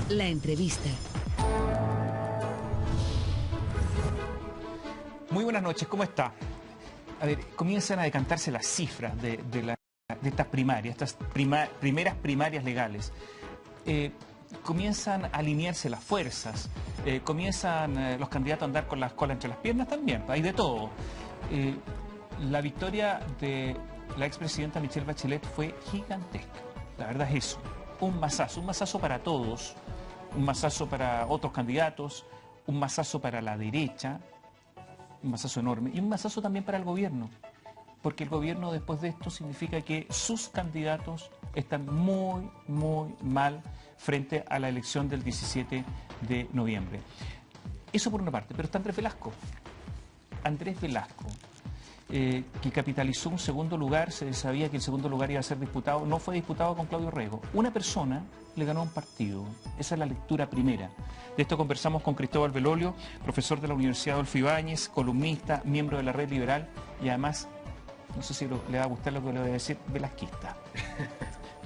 La entrevista. Muy buenas noches, ¿cómo está? A ver, comienzan a decantarse las cifras de estas primarias, primeras primarias legales. Comienzan a alinearse las fuerzas, comienzan los candidatos a andar con la cola entre las piernas también, hay de todo. La victoria de la expresidenta Michelle Bachelet fue gigantesca, la verdad es eso, un mazazo para todos, un mazazo para otros candidatos, un mazazo para la derecha, un mazazo enorme, y un mazazo también para el gobierno, porque el gobierno después de esto significa que sus candidatos están muy mal frente a la elección del 17 de noviembre. Eso por una parte, pero está Andrés Velasco. Andrés Velasco, que capitalizó un segundo lugar, se sabía que el segundo lugar iba a ser disputado, no fue disputado con Claudio Rego. Una persona le ganó a un partido, esa es la lectura primera. De esto conversamos con Cristóbal Belolio, profesor de la Universidad Adolfo Ibáñez, columnista, miembro de la Red Liberal y además, no sé si le va a gustar lo que le voy a decir, velasquista.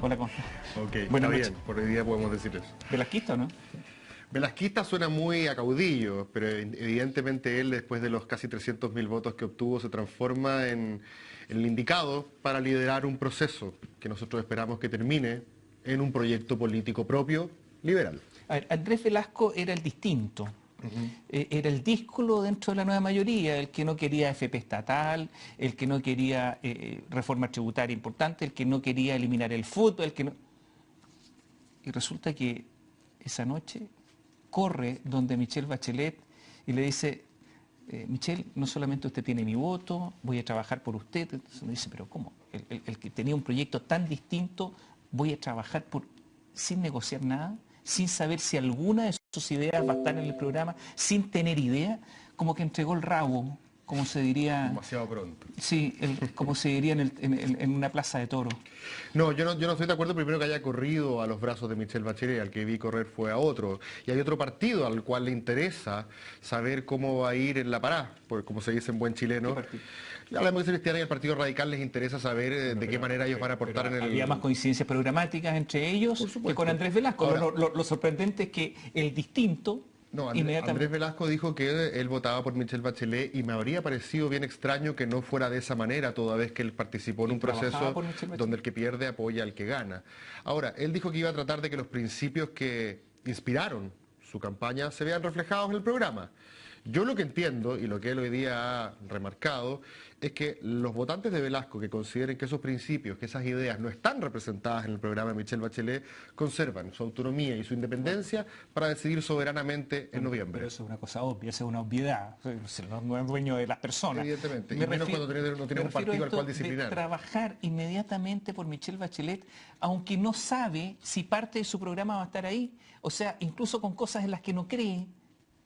Hola, ¿cómo estás? Ok, Buenas está noches. bien, por hoy día podemos decir eso. ¿Velasquista o no? Velasquista suena muy a caudillo, pero evidentemente él, después de los casi 300.000 votos que obtuvo, se transforma en el indicado para liderar un proceso que nosotros esperamos que termine en un proyecto político propio, liberal. A ver, Andrés Velasco era el distinto. Era el díscolo dentro de la nueva mayoría, el que no quería FP estatal, el que no quería reforma tributaria importante, el que no quería eliminar el fútbol, el que no... Y resulta que esa noche corre donde Michelle Bachelet y le dice, Michelle, no solamente usted tiene mi voto, voy a trabajar por usted. Entonces uno dice, pero ¿cómo? El que tenía un proyecto tan distinto, voy a trabajar sin negociar nada, sin saber si alguna de sus ideas va a estar en el programa, sin tener idea, como que entregó el rabo, como se diría... Demasiado pronto. Sí, como se diría en una plaza de toros. No, yo no estoy de acuerdo primero que haya corrido a los brazos de Michelle Bachelet, al que vi correr fue a otro. Y hay otro partido al cual le interesa saber cómo va a ir en la pará, pues como se dice en buen chileno. ¿Qué partido? A la Democracia Cristiana y al Partido Radical les interesa saber de qué manera ellos van a aportar en el... Había más coincidencias programáticas entre ellos que con Andrés Velasco. Ahora, lo sorprendente es que el distinto... No, inmediatamente... Andrés Velasco dijo que él votaba por Michelle Bachelet y me habría parecido bien extraño que no fuera de esa manera, toda vez que él participó en un proceso donde el que pierde apoya al que gana. Ahora, él dijo que iba a tratar de que los principios que inspiraron su campaña se vean reflejados en el programa. Yo lo que entiendo, y lo que él hoy día ha remarcado, es que los votantes de Velasco que consideren que esos principios, que esas ideas no están representadas en el programa de Michelle Bachelet, conservan su autonomía y su independencia para decidir soberanamente en noviembre. Pero eso es una cosa obvia, eso es una obviedad. No es dueño de las personas. Evidentemente, y menos cuando no tiene un partido al cual disciplinar. De trabajar inmediatamente por Michelle Bachelet, aunque no sabe si parte de su programa va a estar ahí, o sea, incluso con cosas en las que no cree.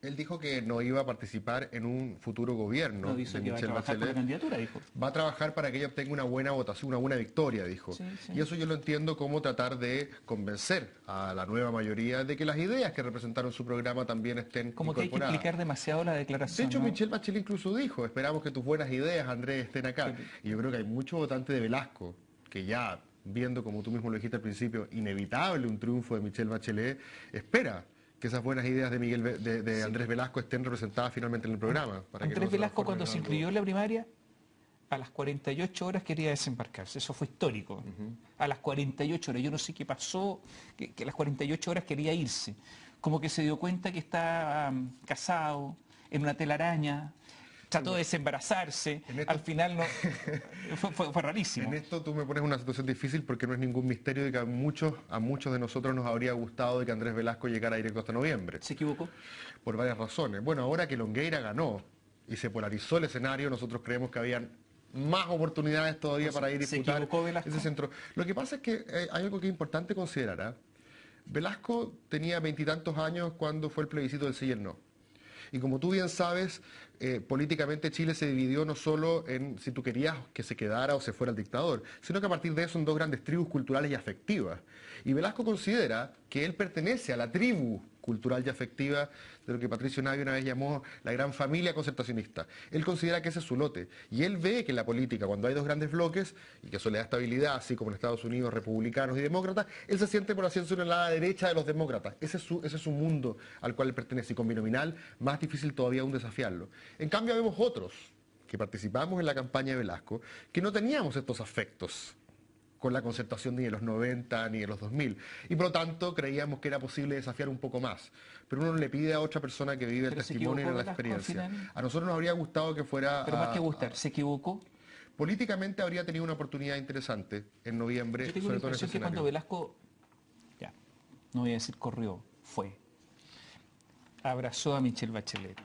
Él dijo que no iba a participar en un futuro gobierno. No dice que va a trabajar por la candidatura, dijo. Va a trabajar para que ella obtenga una buena votación, una buena victoria, dijo. Sí. Y eso yo lo entiendo como tratar de convencer a la nueva mayoría de que las ideas que representaron su programa también estén como que hay que explicar demasiado la declaración. De hecho, ¿no? Michelle Bachelet incluso dijo, esperamos que tus buenas ideas, Andrés, estén acá. Sí. Y yo creo que hay muchos votantes de Velasco que ya, viendo, como tú mismo lo dijiste al principio, inevitable un triunfo de Michelle Bachelet, espera que esas buenas ideas de Andrés Velasco estén representadas finalmente en el programa. Andrés Velasco, cuando se inscribió en la primaria, a las 48 horas quería desembarcarse. Eso fue histórico. A las 48 horas. Yo no sé qué pasó, que a las 48 horas quería irse. Como que se dio cuenta que estaba casado, en una telaraña, trató de desembarazarse, al final no, fue rarísimo. En esto tú me pones una situación difícil porque no es ningún misterio de que a muchos de nosotros nos habría gustado de que Andrés Velasco llegara directo hasta noviembre. ¿Se equivocó? Por varias razones. Bueno, ahora que Longueira ganó y se polarizó el escenario, nosotros creemos que habían más oportunidades todavía para ir a disputar ese centro. Lo que pasa es que hay algo que es importante considerar. Velasco tenía 20 y tantos años cuando fue el plebiscito del sí y el no. Y como tú bien sabes, políticamente Chile se dividió no solo en si tú querías que se quedara o se fuera el dictador, sino que a partir de eso son dos grandes tribus culturales y afectivas. Y Velasco considera que él pertenece a la tribu cultural y afectiva de lo que Patricio Navia una vez llamó la gran familia concertacionista. Él considera que ese es su lote. Y él ve que en la política, cuando hay dos grandes bloques, y que eso le da estabilidad, así como en Estados Unidos, republicanos y demócratas, él se siente, por así decirlo, en la derecha de los demócratas. Ese es su mundo al cual él pertenece. Y con binominal, más difícil todavía aún desafiarlo. En cambio, vemos otros que participamos en la campaña de Velasco, que no teníamos estos afectos con la concertación ni de los 90 ni de los 2000. Y por lo tanto creíamos que era posible desafiar un poco más. Pero uno no le pide a otra persona que vive el testimonio y la experiencia. A nosotros nos habría gustado que fuera... Pero más que gustar, ¿se equivocó? Políticamente habría tenido una oportunidad interesante en noviembre. Yo tengo la impresión que cuando Velasco, ya, no voy a decir corrió, fue, abrazó a Michelle Bachelet,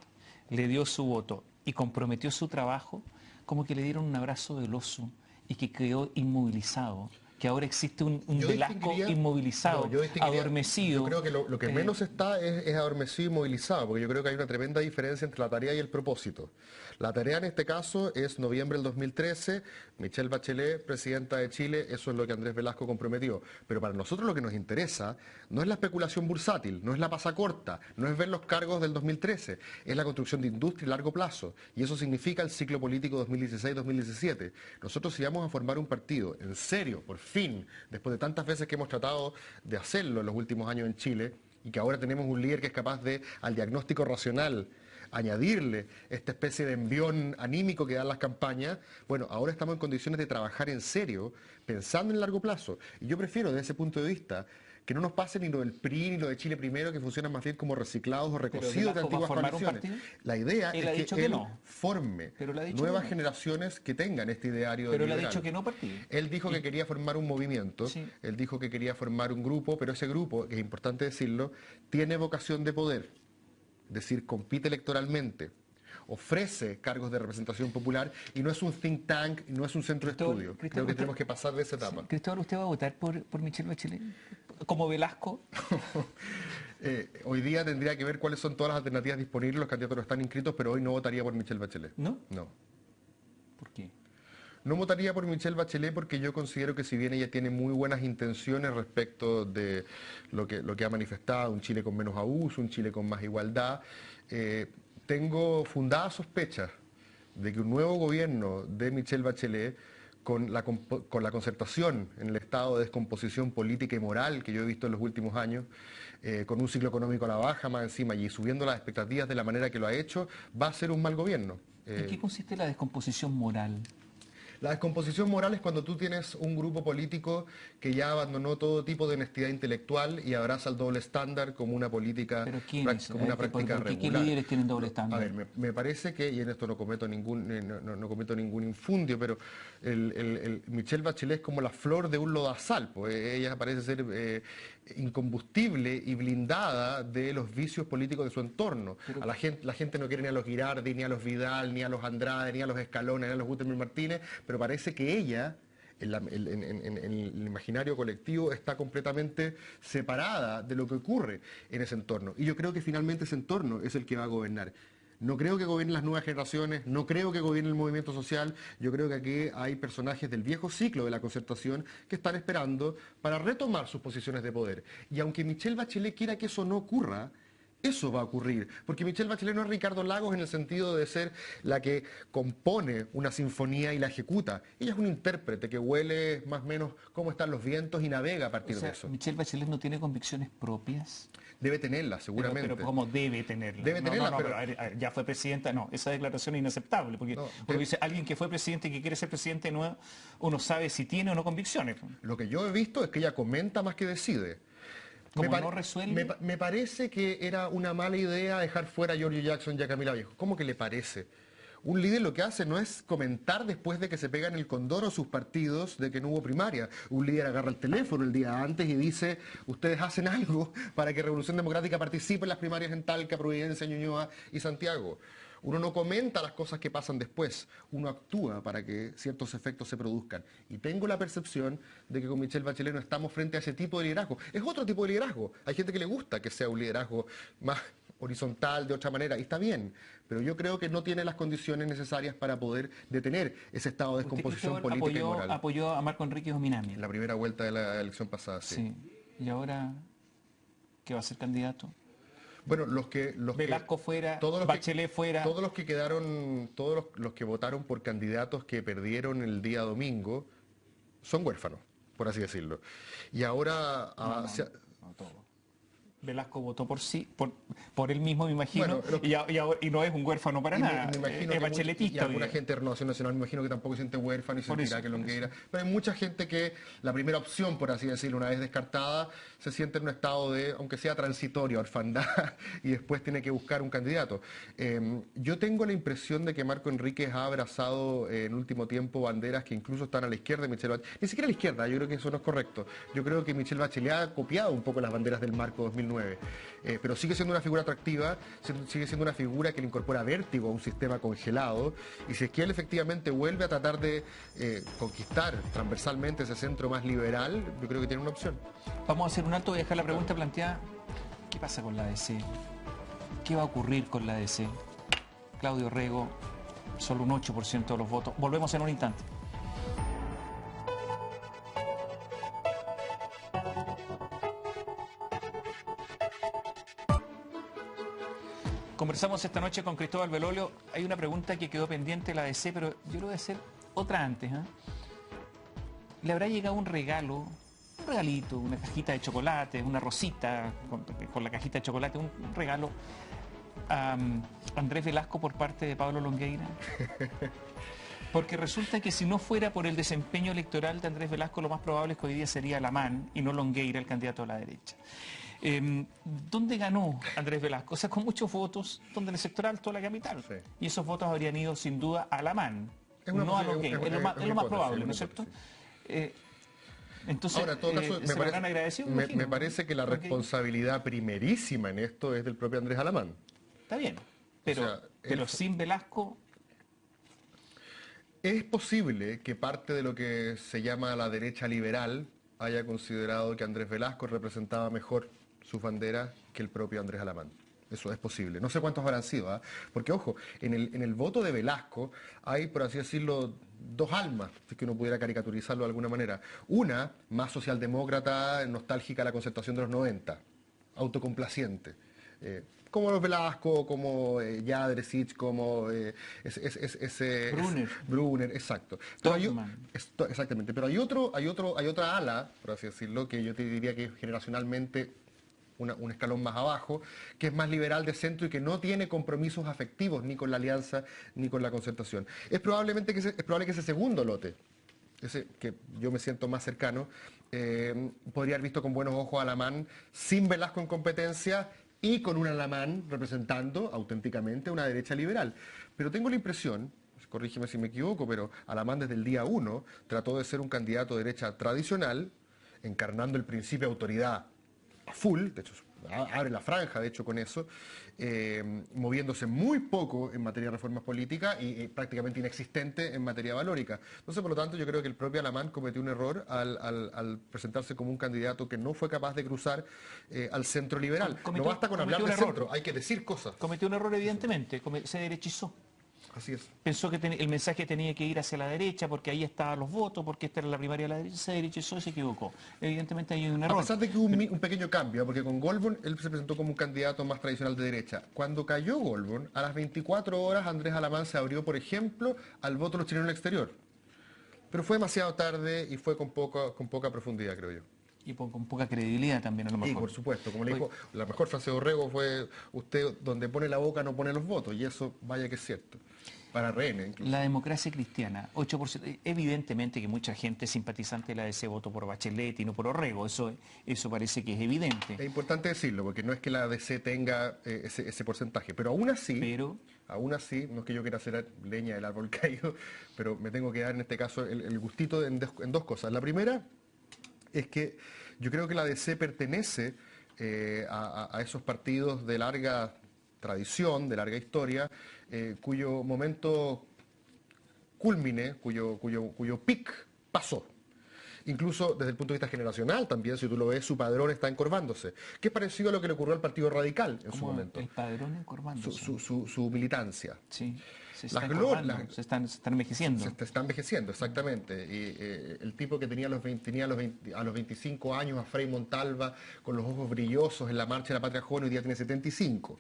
le dio su voto y comprometió su trabajo, como que le dieron un abrazo veloso y que quedó inmovilizado, que ahora existe un Velasco inmovilizado, adormecido. Yo creo que lo que menos está es adormecido y inmovilizado, porque yo creo que hay una tremenda diferencia entre la tarea y el propósito. La tarea en este caso es noviembre del 2013, Michelle Bachelet, presidenta de Chile, eso es lo que Andrés Velasco comprometió. Pero para nosotros lo que nos interesa no es la especulación bursátil, no es la pasacorta, no es ver los cargos del 2013, es la construcción de industria a largo plazo. Y eso significa el ciclo político 2016-2017. Nosotros si vamos a formar un partido, en serio, por fin, después de tantas veces que hemos tratado de hacerlo en los últimos años en Chile, y que ahora tenemos un líder que es capaz de, al diagnóstico racional, añadirle esta especie de envión anímico que dan las campañas, bueno, ahora estamos en condiciones de trabajar en serio, pensando en largo plazo. Y yo prefiero, desde ese punto de vista, que no nos pase ni lo del PRI ni lo de Chile Primero, que funcionan más bien como reciclados o recocidos de antiguas coaliciones. La idea es que él forme nuevas generaciones que tengan este ideario Pero liberal. Él ha dicho que no partido. Él dijo que quería formar un movimiento, él dijo que quería formar un grupo, pero ese grupo, que es importante decirlo, tiene vocación de poder. Es decir, compite electoralmente, ofrece cargos de representación popular y no es un think tank, no es un centro de estudio. Creo que tenemos que pasar de esa etapa. Cristóbal, ¿usted va a votar por Michelle Bachelet? ¿Como Velasco? Hoy día tendría que ver cuáles son todas las alternativas disponibles, los candidatos no están inscritos, pero hoy no votaría por Michelle Bachelet. ¿No? No. ¿Por qué? No votaría por Michelle Bachelet porque yo considero que si bien ella tiene muy buenas intenciones respecto de lo que ha manifestado, un Chile con menos abuso, un Chile con más igualdad, tengo fundadas sospechas de que un nuevo gobierno de Michelle Bachelet, con la concertación en el estado de descomposición política y moral que yo he visto en los últimos años, con un ciclo económico a la baja más encima y subiendo las expectativas de la manera que lo ha hecho, va a ser un mal gobierno. ¿En qué consiste la descomposición moral? La descomposición moral es cuando tú tienes un grupo político que ya abandonó todo tipo de honestidad intelectual y abraza el doble estándar como una política, como una práctica regular. ¿Qué líderes tienen doble estándar? A ver, me parece que, y en esto no cometo ningún infundio, pero Michelle Bachelet es como la flor de un lodazal, pues ella parece ser incombustible y blindada de los vicios políticos de su entorno. Pero, la gente no quiere ni a los Girardi, ni a los Vidal, ni a los Andrade, ni a los Escalona, ni a los Guterres Martínez, pero parece que ella, en el imaginario colectivo, está completamente separada de lo que ocurre en ese entorno. Y yo creo que finalmente ese entorno es el que va a gobernar. No creo que gobiernen las nuevas generaciones, no creo que gobierne el movimiento social, yo creo que aquí hay personajes del viejo ciclo de la concertación que están esperando para retomar sus posiciones de poder. Y aunque Michelle Bachelet quiera que eso no ocurra, eso va a ocurrir, porque Michelle Bachelet no es Ricardo Lagos en el sentido de ser la que compone una sinfonía y la ejecuta. Ella es un intérprete que huele más o menos cómo están los vientos y navega a partir de eso. ¿Michelle Bachelet no tiene convicciones propias? Debe tenerlas, seguramente. Pero ¿cómo debe tenerlas? Debe tenerlas, pero a ver, ya fue presidenta. No, esa declaración es inaceptable, porque dice alguien que fue presidente y que quiere ser presidente nuevo, uno sabe si tiene o no convicciones. Lo que yo he visto es que ella comenta más que decide. No resuelve. Me parece que era una mala idea dejar fuera a Giorgio Jackson y a Camila Vallejo. ¿Cómo que le parece? Un líder lo que hace no es comentar después de que se pegan el condoro sus partidos de que no hubo primaria. Un líder agarra el teléfono el día antes y dice, ustedes hacen algo para que Revolución Democrática participe en las primarias en Talca, Providencia, Ñuñoa y Santiago. Uno no comenta las cosas que pasan después, uno actúa para que ciertos efectos se produzcan. Y tengo la percepción de que con Michelle Bachelet no estamos frente a ese tipo de liderazgo. Es otro tipo de liderazgo. Hay gente que le gusta que sea un liderazgo más horizontal, de otra manera, y está bien. Pero yo creo que no tiene las condiciones necesarias para poder detener ese estado de descomposición política y moral. Apoyó a Marco Enríquez Ominami. En la primera vuelta de la elección pasada, sí. ¿Y ahora qué va a ser candidato? Bueno, Velasco fuera, Bachelet fuera. Todos los que quedaron, los que votaron por candidatos que perdieron el día domingo son huérfanos, por así decirlo. Y ahora... No todos. Velasco votó por sí, por él mismo, me imagino, bueno, y no es un huérfano para nada, me imagino es bacheletista. Y alguna gente de Renovación Nacional me imagino que tampoco se siente huérfano y se sentirá que Longueira. Pero hay mucha gente que la primera opción, por así decirlo, una vez descartada, se siente en un estado de, aunque sea transitorio, orfandad, y después tiene que buscar un candidato. Yo tengo la impresión de que Marco Enríquez ha abrazado en último tiempo banderas que incluso están a la izquierda de Michelle Bachelet. Ni siquiera a la izquierda, yo creo que eso no es correcto. Yo creo que Michelle Bachelet ha copiado un poco las banderas del Marco 2009. Pero sigue siendo una figura atractiva, sigue siendo una figura que le incorpora vértigo a un sistema congelado, y si es que él efectivamente vuelve a tratar de conquistar transversalmente ese centro más liberal, yo creo que tiene una opción. Vamos a hacer un alto y dejar la pregunta planteada. ¿Qué pasa con la ADC? ¿Qué va a ocurrir con la ADC? Claudio Rego, solo un 8% de los votos. Volvemos en un instante. Conversamos esta noche con Cristóbal Belolio. Hay una pregunta que quedó pendiente de la ADC, pero yo le voy a hacer otra antes. ¿Le habrá llegado un regalo, un regalito, una cajita de chocolate, una rosita con la cajita de chocolate, un regalo a Andrés Velasco por parte de Pablo Longueira? Porque resulta que si no fuera por el desempeño electoral de Andrés Velasco, lo más probable es que hoy día sería Alamán y no Longueira, el candidato de la derecha. ¿Dónde ganó Andrés Velasco? O sea, con muchos votos, donde en el sector alto de la capital. Sí. Y esos votos habrían ido sin duda a Alamán, no a Longueira. Es lo más probable, ¿no es cierto? Entonces, ahora, en todo caso, me parece que la responsabilidad primerísima en esto es del propio Andrés Alamán. Está bien, pero sin Velasco... Es posible que parte de lo que se llama la derecha liberal haya considerado que Andrés Velasco representaba mejor sus banderas que el propio Andrés Alamán. Eso es posible. No sé cuántos habrán sido, ¿eh? Porque, ojo, en el voto de Velasco hay, por así decirlo, dos almas, si es que uno pudiera caricaturizarlo de alguna manera. Una, más socialdemócrata, nostálgica a la concertación de los 90, autocomplaciente. Como los Velasco, como Jadrecich, como ese Brunner, exacto. Exactamente. Pero hay otra ala, por así decirlo, que yo te diría que es generacionalmente un escalón más abajo, que es más liberal de centro y que no tiene compromisos afectivos ni con la alianza ni con la concertación. Es probable que ese segundo lote, ese que yo me siento más cercano, podría haber visto con buenos ojos a Alamán sin Velasco en competencia y con un Alamán representando auténticamente una derecha liberal. Pero tengo la impresión, corrígeme si me equivoco, pero Alamán desde el día 1 trató de ser un candidato de derecha tradicional, encarnando el principio de autoridad full, de hecho abre la franja, de hecho, con eso, moviéndose muy poco en materia de reformas políticas y prácticamente inexistente en materia valórica. Entonces, por lo tanto, yo creo que el propio Alamán cometió un error al presentarse como un candidato que no fue capaz de cruzar al centro liberal. No basta con hablar de centro, hay que decir cosas. Cometió un error, evidentemente, se derechizó. Así es. Pensó que el mensaje tenía que ir hacia la derecha porque ahí estaban los votos, porque esta era la primaria de la derecha, se derechizó y se equivocó. Evidentemente hay un error. A pesar de que hubo un pequeño cambio, porque con Goldborn él se presentó como un candidato más tradicional de derecha. Cuando cayó Goldborn, a las 24 horas Andrés Alamán se abrió, por ejemplo, al voto de los chilenos en el exterior. Pero fue demasiado tarde y fue con poca profundidad, creo yo. Y con poca credibilidad también, a lo mejor. Sí, por supuesto. Como le dijo, la mejor frase de Orrego fue: usted donde pone la boca no pone los votos. Y eso, vaya que es cierto. Para rehenes, incluso. La democracia cristiana, 8%. Evidentemente que mucha gente simpatizante de la ADC votó por Bachelet y no por Orrego. Eso parece que es evidente. Es importante decirlo, porque no es que la ADC tenga ese porcentaje. Pero aún así, no es que yo quiera hacer leña del árbol caído, pero me tengo que dar en este caso el gustito en dos cosas. La primera es que yo creo que la ADC pertenece a esos partidos de larga tradición, de larga historia, cuyo momento cúlmine, cuyo pic pasó. Incluso desde el punto de vista generacional también, si tú lo ves, su padrón está encorvándose. Que es parecido a lo que le ocurrió al Partido Radical en su momento. El padrón encorvándose. Su militancia. Sí. se están envejeciendo. Se está envejeciendo, exactamente. Y el tipo que tenía a los 25 años a Frei Montalva con los ojos brillosos en la marcha de la Patria Joven, hoy día tiene 75.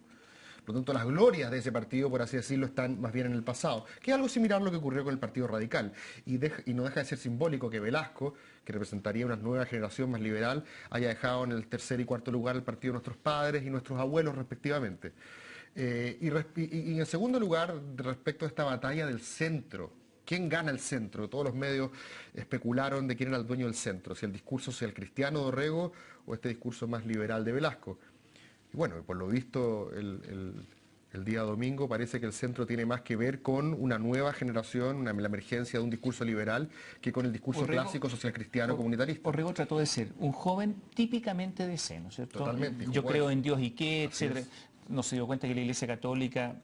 Por lo tanto, las glorias de ese partido, por así decirlo, están más bien en el pasado, que es algo similar a lo que ocurrió con el Partido Radical. Y no deja de ser simbólico que Velasco, que representaría una nueva generación más liberal, haya dejado en el tercer y cuarto lugar el partido de nuestros padres y nuestros abuelos, respectivamente. Y en segundo lugar, respecto a esta batalla del centro, ¿quién gana el centro? Todos los medios especularon de quién era el dueño del centro, si el discurso sea el cristiano de Orrego o este discurso más liberal de Velasco. Y bueno, por lo visto, el día domingo parece que el centro tiene más que ver con una nueva generación, la emergencia de un discurso liberal, que con el discurso clásico social cristiano comunitarista. Orrego trató de ser un joven típicamente de C, ¿no es cierto? Totalmente. Yo creo en Dios y qué, etcétera. No se dio cuenta que la Iglesia Católica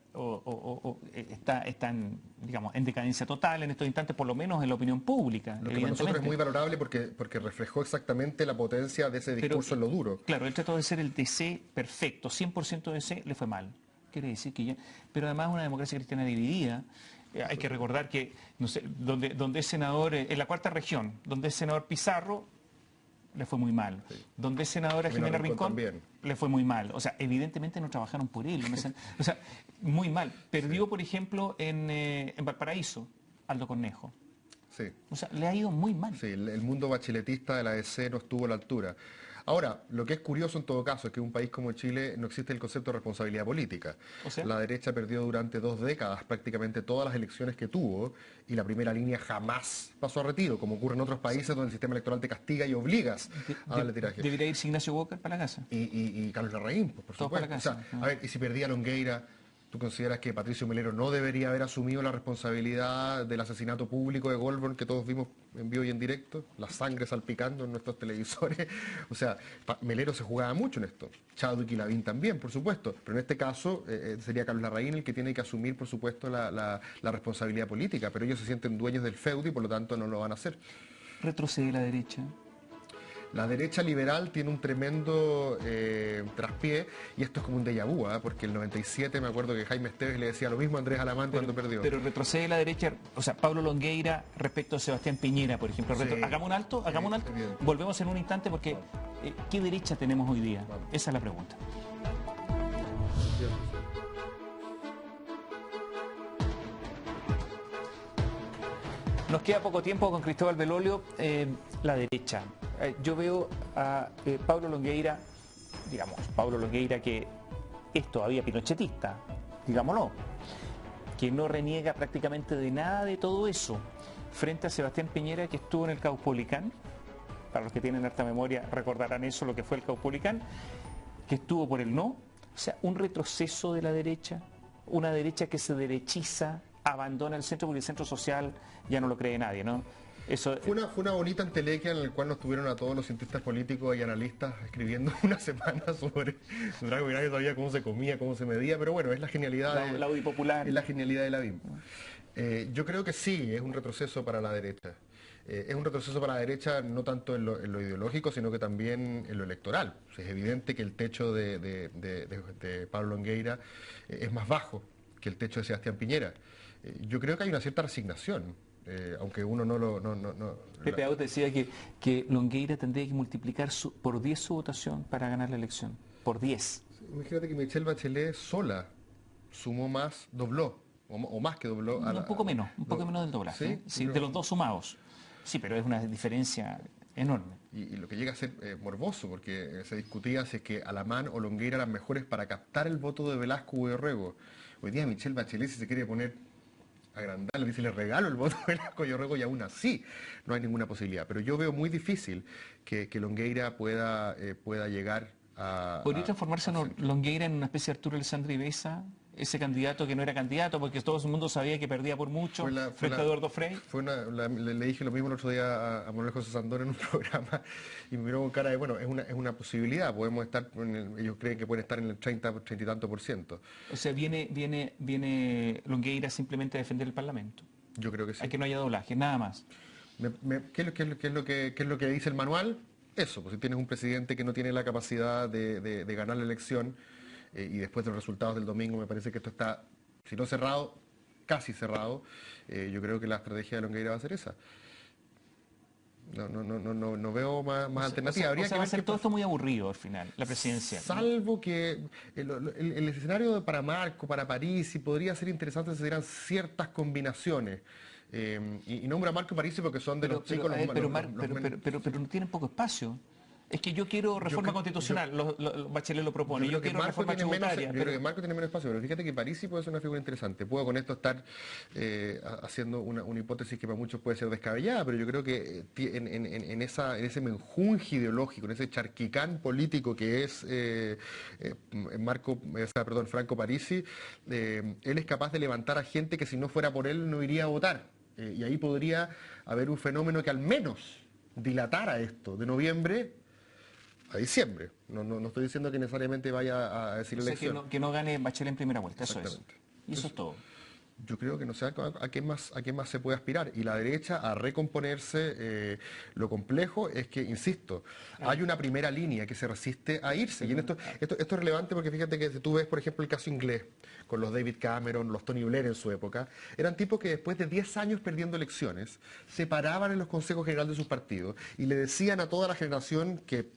está en, digamos, en decadencia total en estos instantes, por lo menos en la opinión pública. Lo que para nosotros es muy valorable porque reflejó exactamente la potencia de ese discurso en lo duro. Claro, él trató de ser el DC perfecto, 100% DC, le fue mal. Quiere decir que ya... Pero además una democracia cristiana dividida. Hay que recordar que, no sé, donde es senador, en la cuarta región, donde es senador Pizarro, le fue muy mal. Sí. Donde es senadora Jimena Rincón, le fue muy mal. O sea, evidentemente no trabajaron por él. O sea, muy mal. Perdió, por ejemplo, en Valparaíso, Aldo Cornejo. Sí. O sea, le ha ido muy mal. Sí, el mundo bacheletista de la DC no estuvo a la altura. Ahora, lo que es curioso en todo caso es que en un país como Chile no existe el concepto de responsabilidad política. ¿O sea? La derecha perdió durante 2 décadas prácticamente todas las elecciones que tuvo y la primera línea jamás pasó a retiro, como ocurre en otros países donde el sistema electoral te castiga y obligas a darle tiraje. Debería irse Ignacio Walker para la casa. Y Carlos Larraín, pues, por supuesto. Para la casa. O sea, a ver, y si perdía Longueira, ¿tú consideras que Patricio Melero no debería haber asumido la responsabilidad del asesinato público de Goldberg que todos vimos en vivo y en directo? La sangre salpicando en nuestros televisores. O sea, Melero se jugaba mucho en esto. Chadwick y Lavín también, por supuesto. Pero en este caso sería Carlos Larraín el que tiene que asumir, por supuesto, la responsabilidad política. Pero ellos se sienten dueños del feudo y por lo tanto no lo van a hacer. ¿Retrocede la derecha? La derecha liberal tiene un tremendo traspié y esto es como un déjà vu, porque el 97 me acuerdo que Jaime Esteves le decía lo mismo a Andrés Alamán cuando perdió. Pero retrocede la derecha, o sea, Pablo Longueira respecto a Sebastián Piñera, por ejemplo. Sí, hagamos un alto, volvemos en un instante porque ¿qué derecha tenemos hoy día? Vamos. Esa es la pregunta. Nos queda poco tiempo con Cristóbal Belolio. La derecha. Yo veo a Pablo Longueira, digamos, Pablo Longueira que es todavía pinochetista, digámoslo, que no reniega prácticamente de nada de todo eso, frente a Sebastián Piñera, que estuvo en el Caupolicán. Para los que tienen harta memoria recordarán eso, lo que fue el Caupolicán, que estuvo por el no. O sea, un retroceso de la derecha, una derecha que se derechiza, abandona el centro porque el centro social ya no lo cree nadie, ¿no? Eso... Fue una bonita entelequia en la cual nos tuvieron a todos los cientistas políticos y analistas escribiendo una semana sobre algo que nadie sabía cómo se comía, cómo se medía, pero bueno, es la genialidad la UDI popular. Es la genialidad de la BIM. Yo creo que sí, es un retroceso para la derecha. Es un retroceso para la derecha no tanto en lo ideológico, sino que también en lo electoral. O sea, es evidente que el techo de Pablo Longueira es más bajo que el techo de Sebastián Piñera. Yo creo que hay una cierta resignación. Aunque uno no lo... Pepe Out decía que Longueira tendría que multiplicar por 10 su votación para ganar la elección. Por 10. Imagínate que Michelle Bachelet sola sumó más, dobló, o más que dobló. Un poco menos del doblaje. ¿Sí? De los dos sumados. Sí, pero es una diferencia enorme. Y lo que llega a ser morboso, porque se discutía si es que Alamán o Longueira eran mejores para captar el voto de Velasco o de Orrego. Hoy día Michelle Bachelet, si se quiere poner... agrandarle, dice, le regalo el voto de Velasco y Orrego y aún así no hay ninguna posibilidad. Pero yo veo muy difícil que Longueira pueda llegar a... ¿Podría transformarse Longueira en una especie de Arturo Alessandri Besa, ese candidato que no era candidato porque todo el mundo sabía que perdía por mucho frente a Eduardo Frei? Le dije lo mismo el otro día a Manuel José Sandón en un programa y me miró con cara de, bueno, es una posibilidad, podemos estar, ellos creen que pueden estar en el 30 y tanto %. O sea, viene Longueira simplemente a defender el Parlamento. Yo creo que sí. A que no haya doblaje, nada más. ¿Qué es lo que dice el manual? Eso, pues si tienes un presidente que no tiene la capacidad de ganar la elección y después de los resultados del domingo me parece que esto está, si no cerrado, casi cerrado, yo creo que la estrategia de Longueira va a ser esa. No veo más alternativa. Habría que va a ser todo esto muy aburrido al final, la presidencia. Salvo que el escenario para Marco, para Parisi, podría ser interesante si se dieran ciertas combinaciones. Y nombra a Marco y Parisi porque son de los chicos... Pero no tienen poco espacio. Es que yo quiero reforma constitucional, Bachelet lo propone, yo quiero reforma tributaria. Yo creo que Marco tiene menos espacio, pero fíjate que Parisi puede ser una figura interesante. Puedo con esto estar haciendo una hipótesis que para muchos puede ser descabellada, pero yo creo que en ese menjunje ideológico, en ese charquicán político que es Franco Parisi, él es capaz de levantar a gente que si no fuera por él no iría a votar. Y ahí podría haber un fenómeno que al menos dilatara esto de noviembre a diciembre. No estoy diciendo que necesariamente vaya a decir elección. Que no gane Bachelet en primera vuelta, eso es. Y eso es todo. Yo creo que no sé a qué más se puede aspirar. Y la derecha a recomponerse, lo complejo es que, insisto, hay una primera línea que se resiste a irse. Y en esto es relevante porque fíjate que si tú ves, por ejemplo, el caso inglés, con los David Cameron, los Tony Blair en su época, eran tipos que después de 10 años perdiendo elecciones, se paraban en los consejos generales de sus partidos y le decían a toda la generación que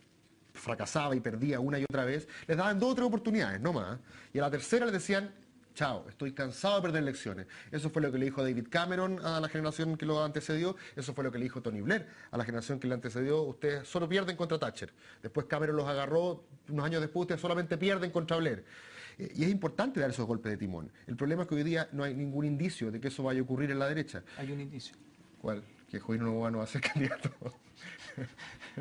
fracasaba y perdía una y otra vez, les daban 2 o 3 oportunidades, no más. Y a la tercera les decían: chao, estoy cansado de perder elecciones. Eso fue lo que le dijo David Cameron a la generación que lo antecedió, eso fue lo que le dijo Tony Blair a la generación que le antecedió: ustedes solo pierden contra Thatcher. Después Cameron los agarró, unos años después ustedes solamente pierden contra Blair. Y es importante dar esos golpes de timón. El problema es que hoy día no hay ningún indicio de que eso vaya a ocurrir en la derecha. Hay un indicio. ¿Cuál? Que Joaquín Novoa no va a ser candidato.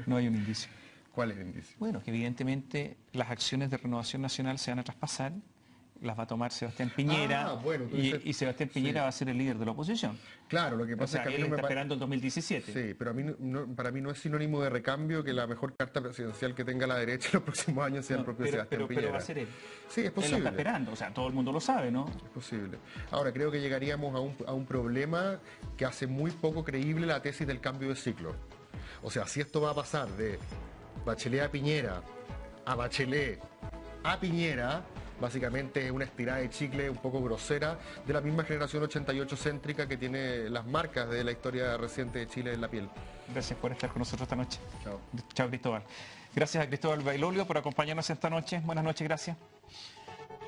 No hay un indicio. ¿Cuál es el indicio? Bueno, que evidentemente las acciones de Renovación Nacional se van a traspasar, las va a tomar Sebastián Piñera, y Sebastián Piñera va a ser el líder de la oposición. Claro, lo que pasa es que a mí él está esperando el 2017. Sí, pero para mí no es sinónimo de recambio que la mejor carta presidencial que tenga la derecha en los próximos años sea el propio Sebastián Piñera. Pero va a ser él. Sí, es posible. Él lo está esperando, o sea, todo el mundo lo sabe, ¿no? Es posible. Ahora, creo que llegaríamos a un problema que hace muy poco creíble la tesis del cambio de ciclo. O sea, si esto va a pasar de Bachelet a Piñera, a Bachelet a Piñera, básicamente es una estirada de chicle un poco grosera de la misma generación 88 céntrica que tiene las marcas de la historia reciente de Chile en la piel. Gracias por estar con nosotros esta noche. Chao. Chao, Cristóbal. Gracias a Cristóbal Bailolio por acompañarnos esta noche. Buenas noches, gracias.